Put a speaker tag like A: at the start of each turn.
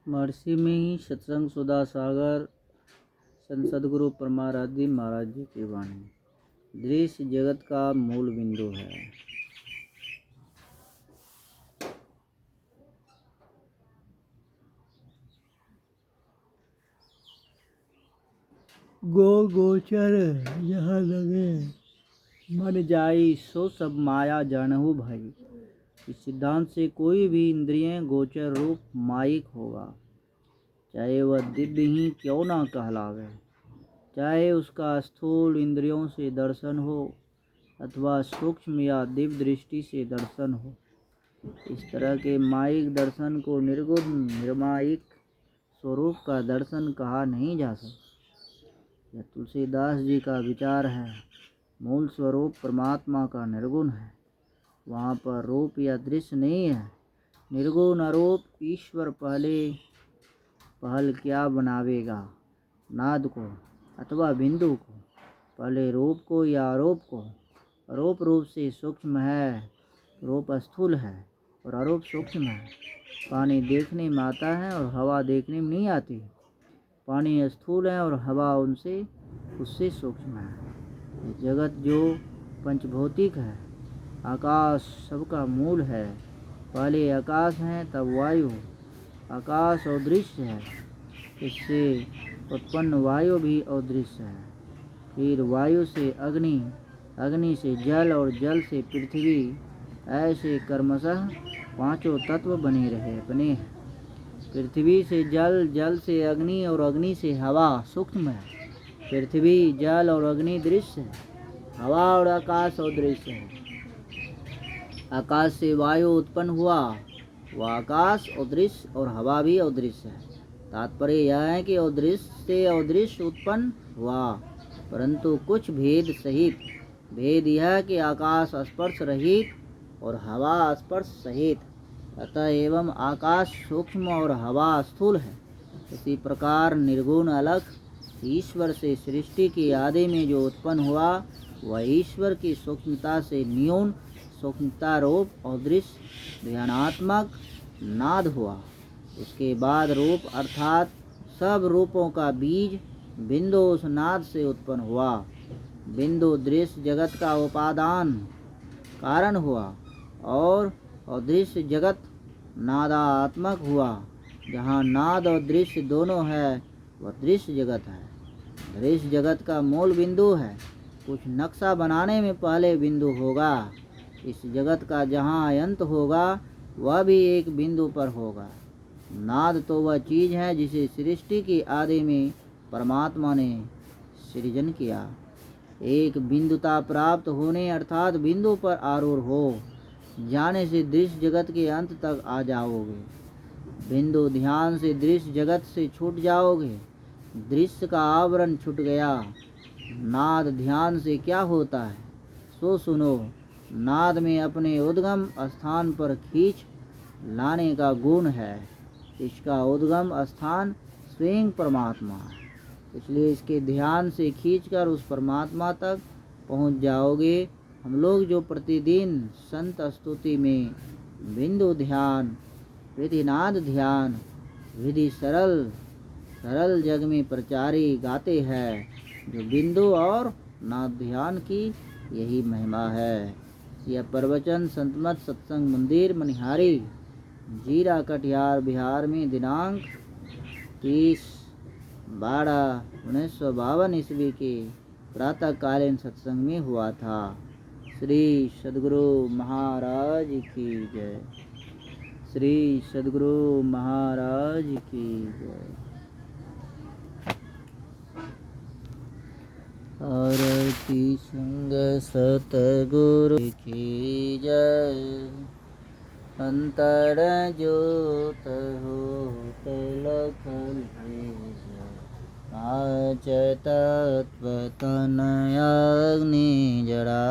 A: महर्षि में ही सत्संग सुधा सागर संत सद्गुरु परमाराध्य महाराज जी की वाणी। दृश्य जगत का मूल बिंदु है। गो गोचर यहाँ लगे मन जाई सो सब माया जानहु भाई। इस सिद्धांत से कोई भी इंद्रिय गोचर रूप माइक होगा, चाहे वह दिव्य ही क्यों ना कहलावे, चाहे उसका स्थूल इंद्रियों से दर्शन हो अथवा सूक्ष्म या दिव्य दृष्टि से दर्शन हो। इस तरह के माइक दर्शन को निर्गुण निर्माइक स्वरूप का दर्शन कहा नहीं जा सकता। यह तुलसीदास जी का विचार है। मूल स्वरूप परमात्मा का निर्गुण है, वहाँ पर रूप या दृश्य नहीं है। निर्गुण अरूप ईश्वर पहल क्या बनावेगा, नाद को अथवा बिंदु को, पहले रूप को या अरूप को। अरूप रूप से सूक्ष्म है, रूप स्थूल है और अरूप सूक्ष्म है। पानी देखने में आता है और हवा देखने में नहीं आती। पानी स्थूल है और हवा उससे सूक्ष्म है। जगत जो पंचभौतिक है, आकाश सबका मूल है। पहले आकाश है तब वायु। आकाश अदृश्य है, इससे उत्पन्न वायु भी अदृश्य है। फिर वायु से अग्नि, अग्नि से जल और जल से पृथ्वी, ऐसे क्रमशः पांचों तत्व बने हैं। पृथ्वी से जल, जल से अग्नि और अग्नि से हवा सूक्ष्म है। पृथ्वी, जल और अग्नि दृश्य है। हवा और आकाश अदृश्य है। आकाश से वायु उत्पन्न हुआ, वह आकाश अदृश्य और हवा भी अदृश्य है। तात्पर्य यह है कि अदृश्य से अदृश्य उत्पन्न हुआ, परंतु कुछ भेद सहित। भेद यह कि आकाश स्पर्श रहित और हवा स्पर्श सहित। अतः एवं आकाश सूक्ष्म और हवा स्थूल है। इसी प्रकार निर्गुण अलग ईश्वर से सृष्टि की आदि में जो उत्पन्न हुआ, वह ईश्वर की सूक्ष्मता से न्यून सूक्ष्मता रूप अदृश्य ध्यानात्मक नाद हुआ। इसके बाद रूप अर्थात सब रूपों का बीज बिंदु उस नाद से उत्पन्न हुआ। बिंदु दृश्य जगत का उपादान कारण हुआ और अदृश्य जगत नादात्मक हुआ। जहाँ नाद और दृश्य दोनों है, वह दृश्य जगत है। दृश्य जगत का मूल बिंदु है। कुछ नक्शा बनाने में पहले बिंदु होगा। इस जगत का जहाँ अंत होगा, वह भी एक बिंदु पर होगा। नाद तो वह चीज़ है जिसे सृष्टि की आदि में परमात्मा ने सृजन किया। एक बिंदुता प्राप्त होने अर्थात बिंदु पर आरूढ़ हो जाने से दृश्य जगत के अंत तक आ जाओगे। बिंदु ध्यान से दृश्य जगत से छूट जाओगे। दृश्य का आवरण छूट गया। नाद ध्यान से क्या होता है सो सुनो। नाद में अपने उद्गम स्थान पर खींच लाने का गुण है। इसका उद्गम स्थान स्वयं परमात्मा है, इसलिए इसके ध्यान से खींचकर उस परमात्मा तक पहुंच जाओगे। हम लोग जो प्रतिदिन संत स्तुति में बिंदु ध्यान, विधिनाद ध्यान, विधि सरल सरल जग में प्रचारी गाते हैं, जो बिंदु और नाद ध्यान की यही महिमा है। यह प्रवचन संतमत सत्संग मंदिर मनिहारी, जीरा कटिहार बिहार में दिनांक 30/12/1952 ईस्वी के प्रातःकालीन सत्संग में हुआ था। श्री सद्गुरु महाराज की जय। श्री सद्गुरु महाराज की जय। आरती संग सतगुरु की जय। अंतर ज्योत होत लखन पांच तत्व तन अग्नि जड़ा।